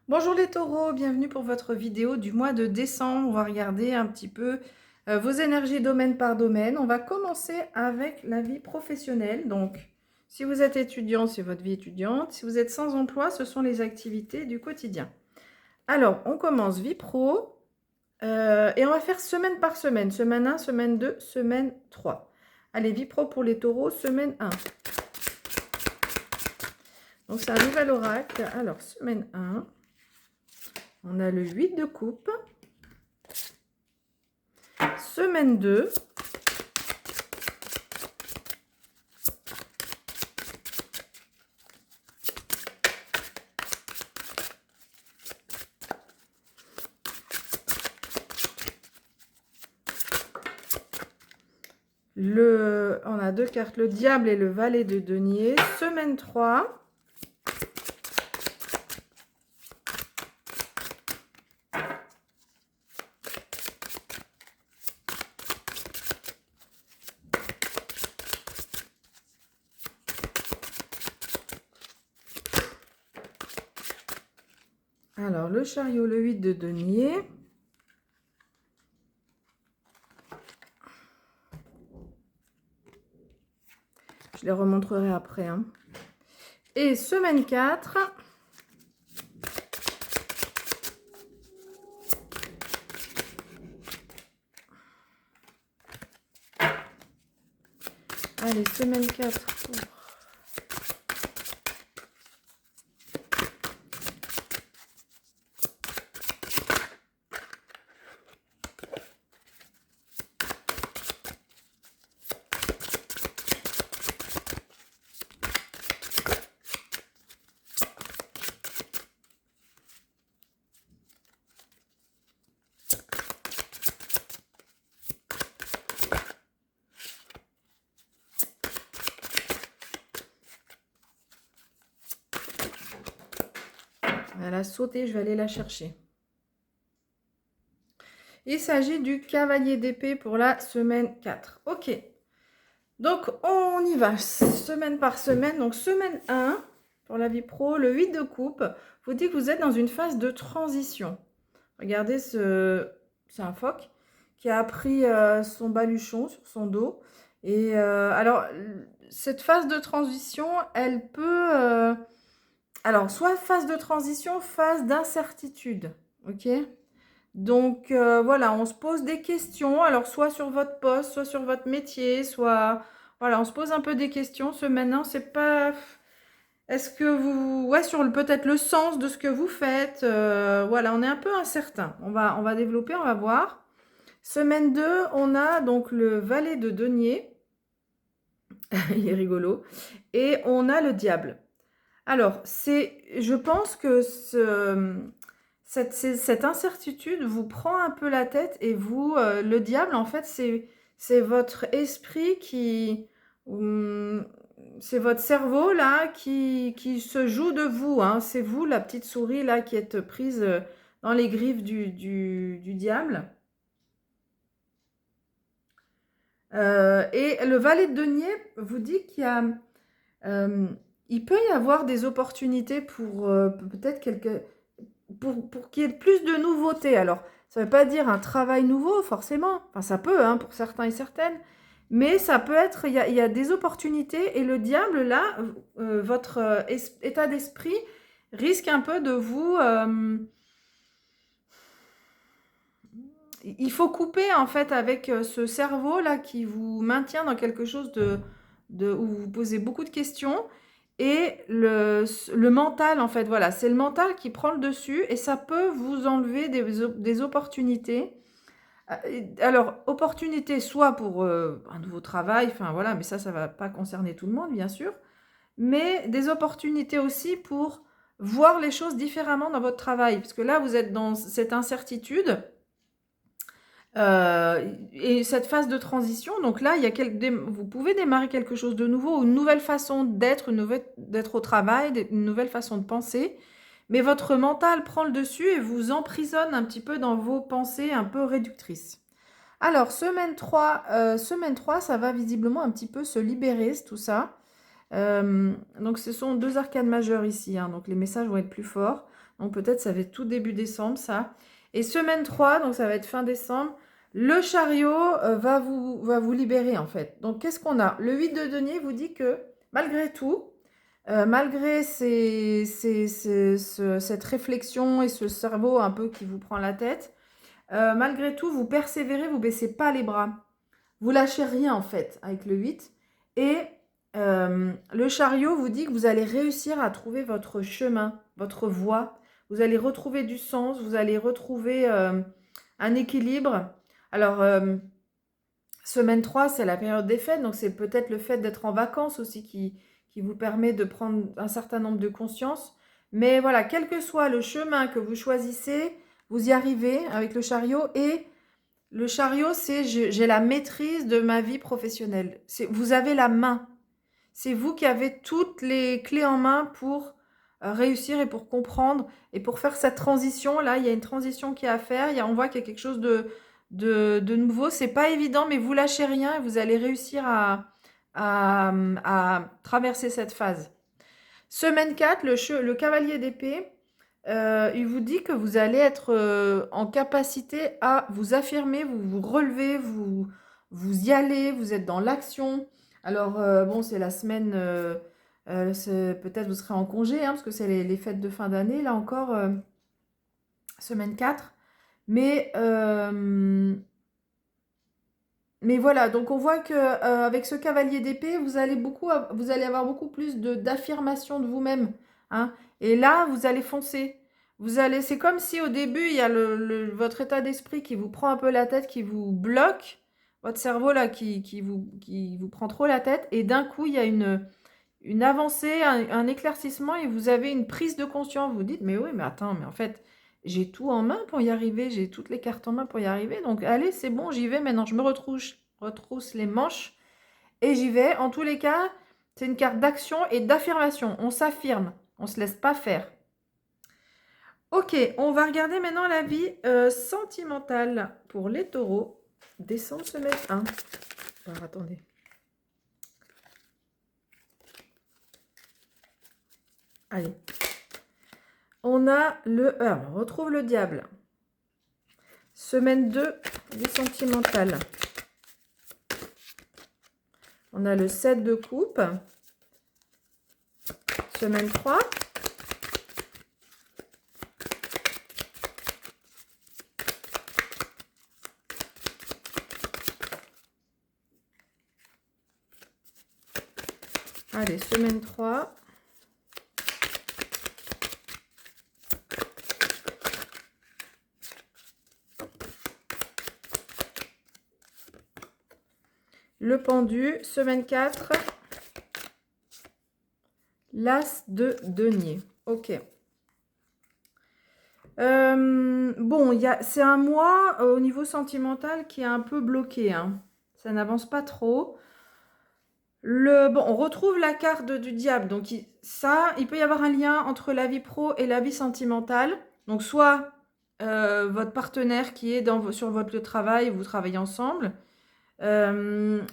Bonjour les taureaux, bienvenue pour votre vidéo du mois de décembre. On va regarder un petit peu vos énergies domaine par domaine. On va commencer avec la vie professionnelle. Donc, si vous êtes étudiant, c'est votre vie étudiante. Si vous êtes sans emploi, ce sont les activités du quotidien. Alors, on commence vie pro et on va faire semaine par semaine. Semaine 1, semaine 2, semaine 3. Allez, vie pro pour les taureaux, semaine 1. Donc, c'est un nouvel oracle. Alors, semaine 1. On a le 8 de coupe. Semaine 2. On a deux cartes, le diable et le valet de denier. Semaine 3. Alors, le chariot, le 8 de denier. Je les remontrerai après. Hein. Et semaine 4. Allez, semaine 4. Elle a sauté, je vais aller la chercher. Il s'agit du cavalier d'épée pour la semaine 4. Ok. Donc, on y va semaine par semaine. Donc, semaine 1, pour la vie pro, le 8 de coupe, vous dit que vous êtes dans une phase de transition. Regardez, c'est un phoque qui a pris son baluchon sur son dos. Et alors, cette phase de transition, elle peut... alors, soit phase de transition, phase d'incertitude. Ok ? Donc, voilà, on se pose des questions. Alors, soit sur votre poste, soit sur votre métier, soit... Voilà, on se pose un peu des questions. Ce maintenant, c'est pas... Est-ce que vous... Ouais, sur peut-être le sens de ce que vous faites. Voilà, on est un peu incertain. On va développer, on va voir. Semaine 2, on a donc le valet de denier. Il est rigolo. Et on a le diable. Alors, je pense que cette incertitude vous prend un peu la tête et vous, le diable, en fait, c'est votre esprit qui... c'est votre cerveau, là, qui se joue de vous. Hein. C'est vous, la petite souris, là, qui êtes prise dans les griffes du diable. Et le valet de denier vous dit qu'il y a... il peut y avoir des opportunités pour peut-être pour qu'il y ait plus de nouveautés. Alors, ça ne veut pas dire un travail nouveau, forcément. Enfin, ça peut, hein, pour certains et certaines. Mais ça peut être, il y a des opportunités. Et le diable, là, votre état d'esprit risque un peu de vous... il faut couper, en fait, avec ce cerveau-là qui vous maintient dans quelque chose où vous posez beaucoup de questions. Et le mental, en fait, voilà, c'est le mental qui prend le dessus et ça peut vous enlever des opportunités. Alors, opportunités soit pour un nouveau travail, enfin voilà, mais ça ne va pas concerner tout le monde, bien sûr, mais des opportunités aussi pour voir les choses différemment dans votre travail. Parce que là, vous êtes dans cette incertitude et cette phase de transition. Donc là, vous pouvez démarrer quelque chose de nouveau, une nouvelle façon d'être au travail, une nouvelle façon de penser. Mais votre mental prend le dessus et vous emprisonne un petit peu dans vos pensées un peu réductrices. Alors, semaine 3, ça va visiblement un petit peu se libérer, tout ça. Donc, ce sont deux arcanes majeures ici, hein, donc les messages vont être plus forts. Donc peut-être ça va être tout début décembre, ça. Et semaine 3, donc ça va être fin décembre, le chariot va vous libérer en fait. Donc qu'est-ce qu'on a? Le 8 de denier vous dit que malgré tout, malgré cette réflexion et ce cerveau un peu qui vous prend la tête, malgré tout, vous persévérez, vous baissez pas les bras. Vous lâchez rien en fait avec le 8. Et le chariot vous dit que vous allez réussir à trouver votre chemin, votre voie. Vous allez retrouver du sens, vous allez retrouver un équilibre. Alors, semaine 3, c'est la période des fêtes, donc c'est peut-être le fait d'être en vacances aussi qui vous permet de prendre un certain nombre de conscience. Mais voilà, quel que soit le chemin que vous choisissez, vous y arrivez avec le chariot. Et le chariot, c'est j'ai la maîtrise de ma vie professionnelle. Vous avez la main. C'est vous qui avez toutes les clés en main pour réussir et pour comprendre et pour faire cette transition. Là, il y a une transition qui est à faire. On voit qu'il y a quelque chose de nouveau. C'est pas évident, mais vous lâchez rien et vous allez réussir à traverser cette phase. Semaine 4, le cavalier d'épée, il vous dit que vous allez être en capacité à vous affirmer, vous relever, vous y allez, vous êtes dans l'action. Alors, bon, c'est la semaine, peut-être vous serez en congé, hein, parce que c'est les fêtes de fin d'année, là encore, semaine 4. Mais voilà, donc on voit que avec ce cavalier d'épée, vous allez avoir beaucoup plus d'affirmation de vous-même, hein. Et là, vous allez foncer. C'est comme si au début, il y a votre état d'esprit qui vous prend un peu la tête, qui vous bloque, votre cerveau là qui vous prend trop la tête, et d'un coup, il y a une avancée, un éclaircissement, et vous avez une prise de conscience. Vous dites, mais oui, mais attends, mais en fait, j'ai tout en main pour y arriver, j'ai toutes les cartes en main pour y arriver, donc allez, c'est bon, j'y vais, maintenant je me retrousse les manches, et j'y vais. En tous les cas, c'est une carte d'action et d'affirmation, on s'affirme, on ne se laisse pas faire. Ok, on va regarder maintenant la vie sentimentale pour les taureaux, décembre semaine 1. Alors attendez. Allez. On a on retrouve le diable. Semaine 2, vie sentimentale. On a le 7 de coupe. Semaine 3. Allez, semaine 3. Le pendu, semaine 4. L'as de denier. Ok. Bon, c'est un mois au niveau sentimental qui est un peu bloqué, hein. Ça n'avance pas trop. Bon, on retrouve la carte du diable. Donc, il peut y avoir un lien entre la vie pro et la vie sentimentale. Donc, soit votre partenaire qui est sur votre lieu de travail, vous travaillez ensemble.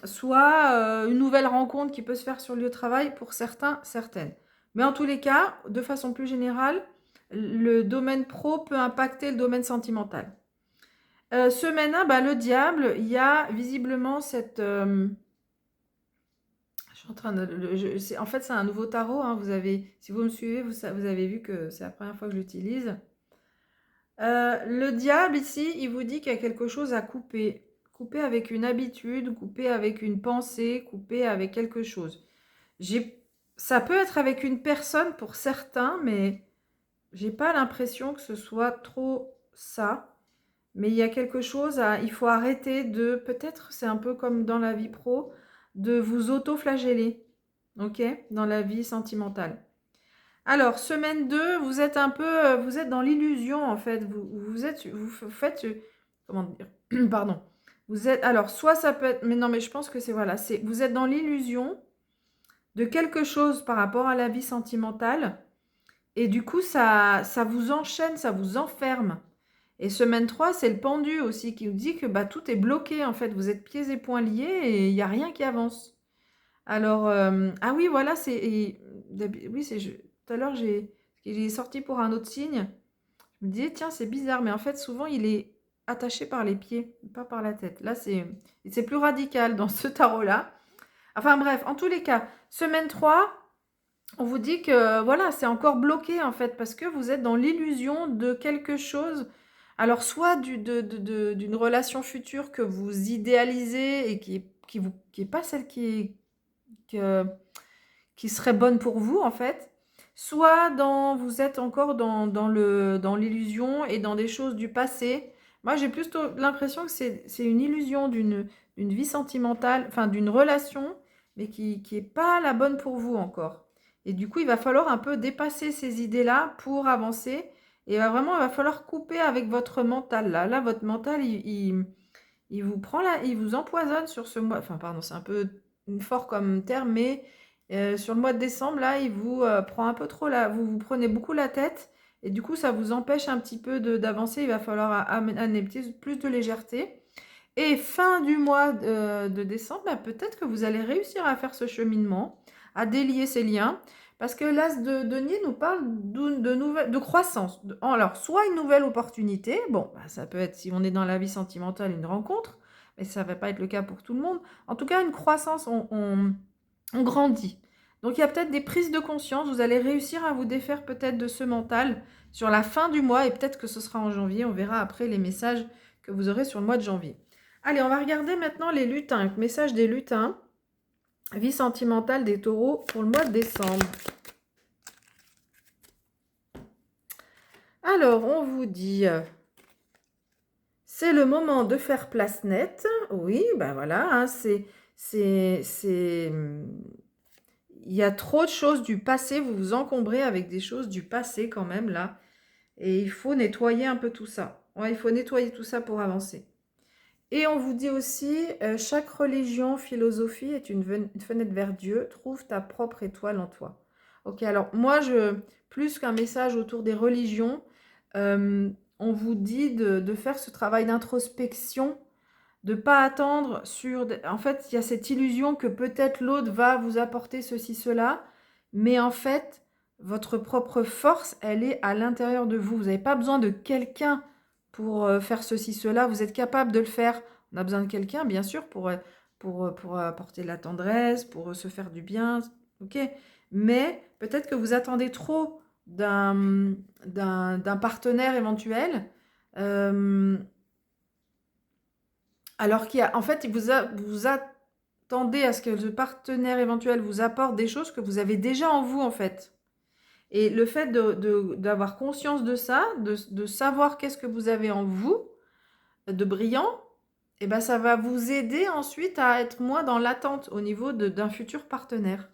Soit une nouvelle rencontre qui peut se faire sur le lieu de travail pour certains, certaines. Mais en tous les cas, de façon plus générale, le domaine pro peut impacter le domaine sentimental. Semaine 1, le diable, il y a visiblement cette... je suis en train de... en fait, c'est un nouveau tarot. Hein, si vous me suivez, vous avez vu que c'est la première fois que je l'utilise. Le diable, ici, il vous dit qu'il y a quelque chose à couper. Couper avec une habitude, couper avec une pensée, couper avec quelque chose. Ça peut être avec une personne pour certains, mais j'ai pas l'impression que ce soit trop ça. Mais il y a quelque chose il faut arrêter peut-être c'est un peu comme dans la vie pro, de vous auto-flageller, ok, dans la vie sentimentale. Alors, semaine 2, vous êtes dans l'illusion en fait. Vous faites, comment dire, pardon. Alors, soit ça peut être, mais non, mais je pense que vous êtes dans l'illusion de quelque chose par rapport à la vie sentimentale, et du coup, ça vous enchaîne, ça vous enferme. Et semaine 3, c'est le pendu aussi qui vous dit que tout est bloqué en fait. Vous êtes pieds et poings liés et il n'y a rien qui avance. Alors, ah oui, voilà, tout à l'heure, qu'il est sorti pour un autre signe. Je me disais, tiens, c'est bizarre, mais en fait, souvent, il est attaché par les pieds, pas par la tête. Là, c'est plus radical dans ce tarot-là. Enfin bref, en tous les cas, semaine 3, on vous dit que voilà, c'est encore bloqué en fait, parce que vous êtes dans l'illusion de quelque chose. Alors, soit d'une relation future que vous idéalisez et qui est pas celle qui serait bonne pour vous en fait, soit vous êtes encore dans l'illusion et dans des choses du passé. Moi, j'ai plutôt l'impression que c'est une illusion d'une vie sentimentale, enfin d'une relation, mais qui est pas la bonne pour vous encore. Et du coup, il va falloir un peu dépasser ces idées-là pour avancer. Et vraiment, il va falloir couper avec votre mental là. Là, votre mental, il vous prend là, il vous empoisonne sur ce mois. Enfin, pardon, c'est un peu fort comme terme, mais sur le mois de décembre, là, il vous prend un peu trop là. Vous prenez beaucoup la tête et du coup, ça vous empêche un petit peu d'avancer. Il va falloir amener plus de légèreté. Et fin du mois de décembre, bah, peut-être que vous allez réussir à faire ce cheminement, à délier ces liens. Parce que l'as de denier nous parle de croissance. Alors, soit une nouvelle opportunité, bon, bah, ça peut être, si on est dans la vie sentimentale, une rencontre, mais ça ne va pas être le cas pour tout le monde. En tout cas, une croissance, on grandit. Donc, il y a peut-être des prises de conscience. Vous allez réussir à vous défaire peut-être de ce mental sur la fin du mois, et peut-être que ce sera en janvier. On verra après les messages que vous aurez sur le mois de janvier. Allez, on va regarder maintenant les lutins. Message des lutins. Vie sentimentale des taureaux pour le mois de décembre. Alors, on vous dit, c'est le moment de faire place nette. Oui, ben voilà, hein, il y a trop de choses du passé. Vous vous encombrez avec des choses du passé quand même, là. Et il faut nettoyer un peu tout ça. Ouais, il faut nettoyer tout ça pour avancer. Et on vous dit aussi, chaque religion, philosophie est une fenêtre vers Dieu. Trouve ta propre étoile en toi. Ok, alors moi, plus qu'un message autour des religions, on vous dit de faire ce travail d'introspection, de ne pas attendre sur... En fait, il y a cette illusion que peut-être l'autre va vous apporter ceci, cela, mais en fait, votre propre force, elle est à l'intérieur de vous. Vous n'avez pas besoin de quelqu'un pour faire ceci, cela. Vous êtes capable de le faire. On a besoin de quelqu'un, bien sûr, pour apporter de la tendresse, pour se faire du bien. Ok, mais peut-être que vous attendez trop d'un partenaire éventuel. Alors en fait, vous attendez à ce que le partenaire éventuel vous apporte des choses que vous avez déjà en vous, en fait. Et le fait d'avoir conscience de ça, de savoir qu'est-ce que vous avez en vous, de brillant, eh ben, ça va vous aider ensuite à être moins dans l'attente au niveau d'un futur partenaire.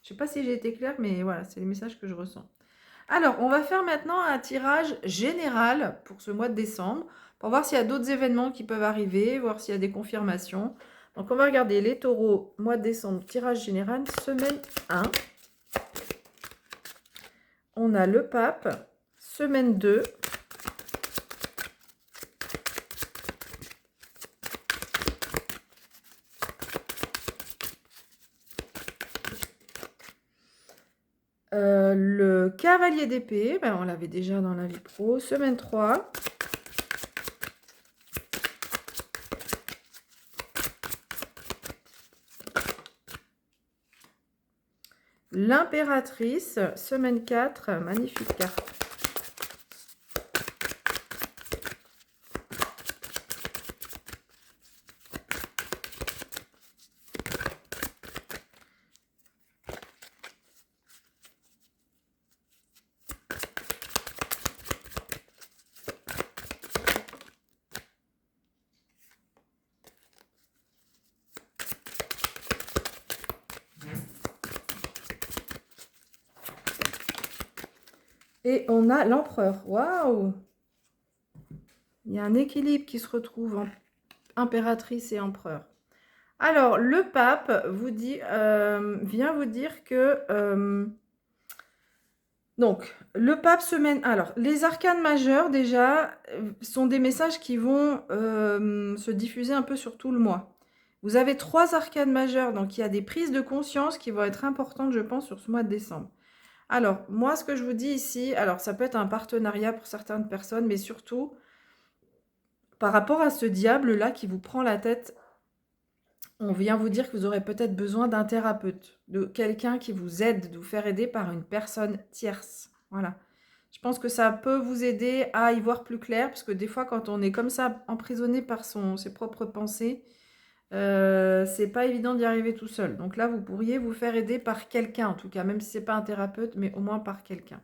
Je ne sais pas si j'ai été claire, mais voilà, c'est les messages que je ressens. Alors, on va faire maintenant un tirage général pour ce mois de décembre, pour voir s'il y a d'autres événements qui peuvent arriver, voir s'il y a des confirmations. Donc, on va regarder les taureaux, mois de décembre, tirage général, semaine 1. On a le pape, semaine 2. Le cavalier d'épée, ben on l'avait déjà dans la vie pro, semaine 3. L'impératrice, semaine 4, magnifique carte. Et on a l'empereur. Waouh! Il y a un équilibre qui se retrouve entre impératrice et empereur. Alors, le pape vous dit, vient vous dire que... donc, le pape semaine... Alors, les arcanes majeures, déjà, sont des messages qui vont se diffuser un peu sur tout le mois. Vous avez 3 arcanes majeures, donc il y a des prises de conscience qui vont être importantes, je pense, sur ce mois de décembre. Alors, moi, ce que je vous dis ici, alors ça peut être un partenariat pour certaines personnes, mais surtout, par rapport à ce diable-là qui vous prend la tête, on vient vous dire que vous aurez peut-être besoin d'un thérapeute, de quelqu'un qui vous aide, de vous faire aider par une personne tierce. Voilà. Je pense que ça peut vous aider à y voir plus clair, parce que des fois, quand on est comme ça, emprisonné par ses propres pensées, c'est pas évident d'y arriver tout seul. Donc là, vous pourriez vous faire aider par quelqu'un, en tout cas, même si c'est pas un thérapeute, mais au moins par quelqu'un.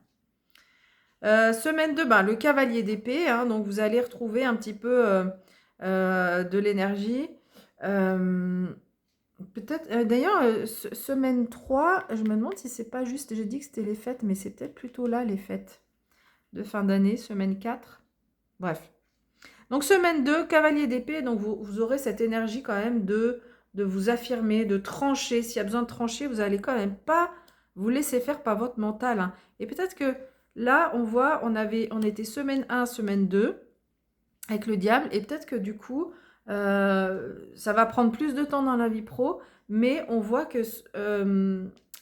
Semaine 2, ben, le cavalier d'épée, hein, donc vous allez retrouver un petit peu de l'énergie. Peut-être, d'ailleurs, semaine 3, je me demande si c'est pas juste, j'ai dit que c'était les fêtes, mais c'est peut-être plutôt là les fêtes de fin d'année, semaine 4. Bref. Donc semaine 2, cavalier d'épée, donc vous aurez cette énergie quand même de vous affirmer, de trancher. S'il y a besoin de trancher, vous n'allez quand même pas vous laisser faire par votre mental, hein. Et peut-être que là, on voit, on était semaine 1, semaine 2 avec le diable, et peut-être que du coup, ça va prendre plus de temps dans la vie pro, mais on voit que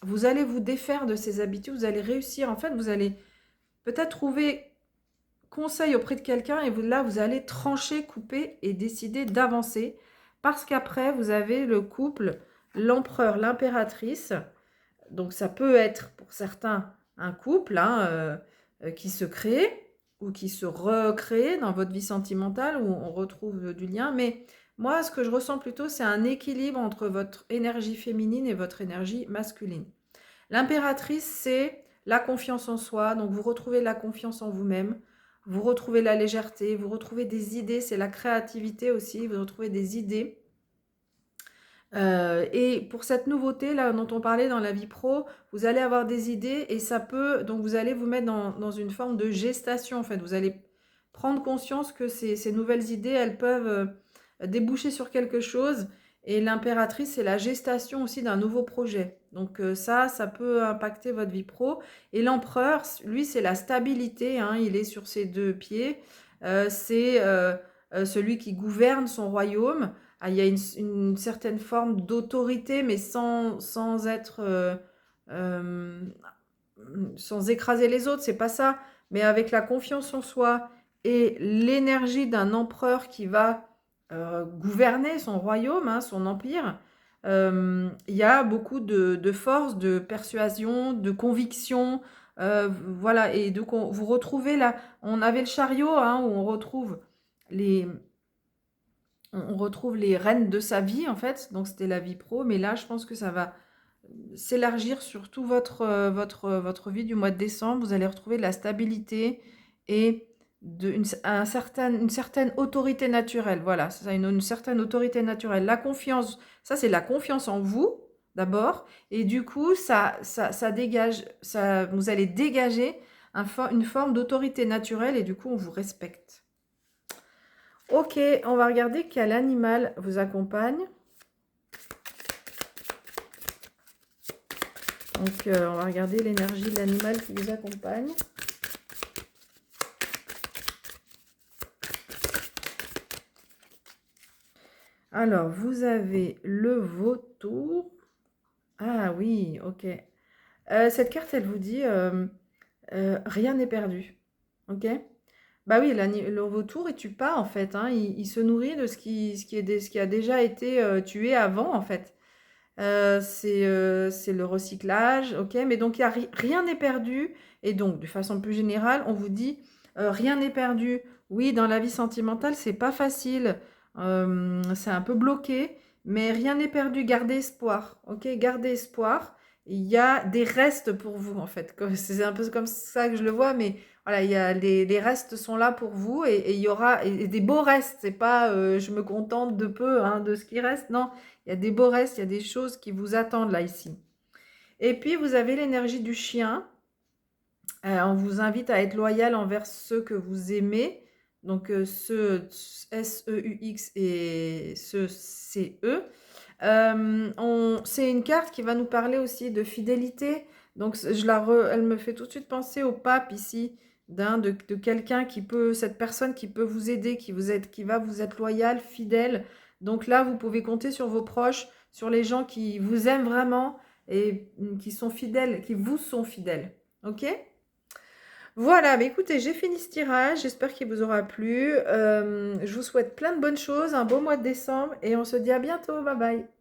vous allez vous défaire de ces habitudes, vous allez réussir, en fait, vous allez peut-être trouver conseil auprès de quelqu'un et là, vous allez trancher, couper et décider d'avancer, parce qu'après, vous avez le couple, l'empereur, l'impératrice. Donc, ça peut être pour certains un couple, hein, qui se crée ou qui se recrée dans votre vie sentimentale, où on retrouve du lien. Mais moi, ce que je ressens plutôt, c'est un équilibre entre votre énergie féminine et votre énergie masculine. L'impératrice, c'est la confiance en soi. Donc, vous retrouvez la confiance en vous-même. Vous retrouvez la légèreté, vous retrouvez des idées, c'est la créativité aussi, vous retrouvez des idées. Et pour cette nouveauté là dont on parlait dans la vie pro, vous allez avoir des idées et ça peut, donc vous allez vous mettre dans une forme de gestation en fait. Vous allez prendre conscience que ces nouvelles idées, elles peuvent déboucher sur quelque chose. Et l'impératrice, c'est la gestation aussi d'un nouveau projet. Donc ça peut impacter votre vie pro. Et l'empereur, lui, c'est la stabilité, hein, il est sur ses deux pieds. C'est celui qui gouverne son royaume. Ah, il y a une certaine forme d'autorité, mais sans être... euh, sans écraser les autres, c'est pas ça. Mais avec la confiance en soi et l'énergie d'un empereur qui va gouverner son royaume, hein, son empire, il y a beaucoup de force, de persuasion, de conviction. Voilà, et donc vous retrouvez là, on avait le chariot, hein, où les, on retrouve les rênes de sa vie, en fait. Donc, c'était la vie pro. Mais là, je pense que ça va s'élargir sur tout votre vie du mois de décembre. Vous allez retrouver de la stabilité et une certaine autorité naturelle. Voilà, c'est ça, une certaine autorité naturelle. La confiance, ça, c'est la confiance en vous, d'abord. Et du coup, ça dégage, vous allez dégager une forme d'autorité naturelle et du coup, on vous respecte. Ok, on va regarder quel animal vous accompagne. Donc, on va regarder l'énergie de l'animal qui vous accompagne. Alors, vous avez le vautour. Ah oui, ok. Cette carte, elle vous dit rien n'est perdu. Ok? Bah oui, le vautour, il tue pas en fait, hein. Il se nourrit de ce qui a déjà été tué avant en fait. C'est le recyclage, ok? Mais donc, rien n'est perdu. Et donc, de façon plus générale, on vous dit rien n'est perdu. Oui, dans la vie sentimentale, c'est pas facile. C'est un peu bloqué, mais rien n'est perdu. Gardez espoir, ok? Gardez espoir. Il y a des restes pour vous, en fait. C'est un peu comme ça que je le vois, mais voilà, il y a les restes sont là pour vous et il y aura des beaux restes. C'est pas je me contente de peu, hein, de ce qui reste. Non, il y a des beaux restes, il y a des choses qui vous attendent là, ici. Et puis, vous avez l'énergie du chien. On vous invite à être loyal envers ceux que vous aimez. Donc, ceux S-E-U-X et ceux C-E. C'est une carte qui va nous parler aussi de fidélité. Donc, elle me fait tout de suite penser au pape ici, de quelqu'un cette personne qui peut vous aider, qui va vous être loyal, fidèle. Donc là, vous pouvez compter sur vos proches, sur les gens qui vous aiment vraiment et qui sont fidèles, qui vous sont fidèles. Ok? Voilà, bah écoutez, j'ai fini ce tirage. J'espère qu'il vous aura plu. Je vous souhaite plein de bonnes choses, un beau mois de décembre et on se dit à bientôt. Bye bye.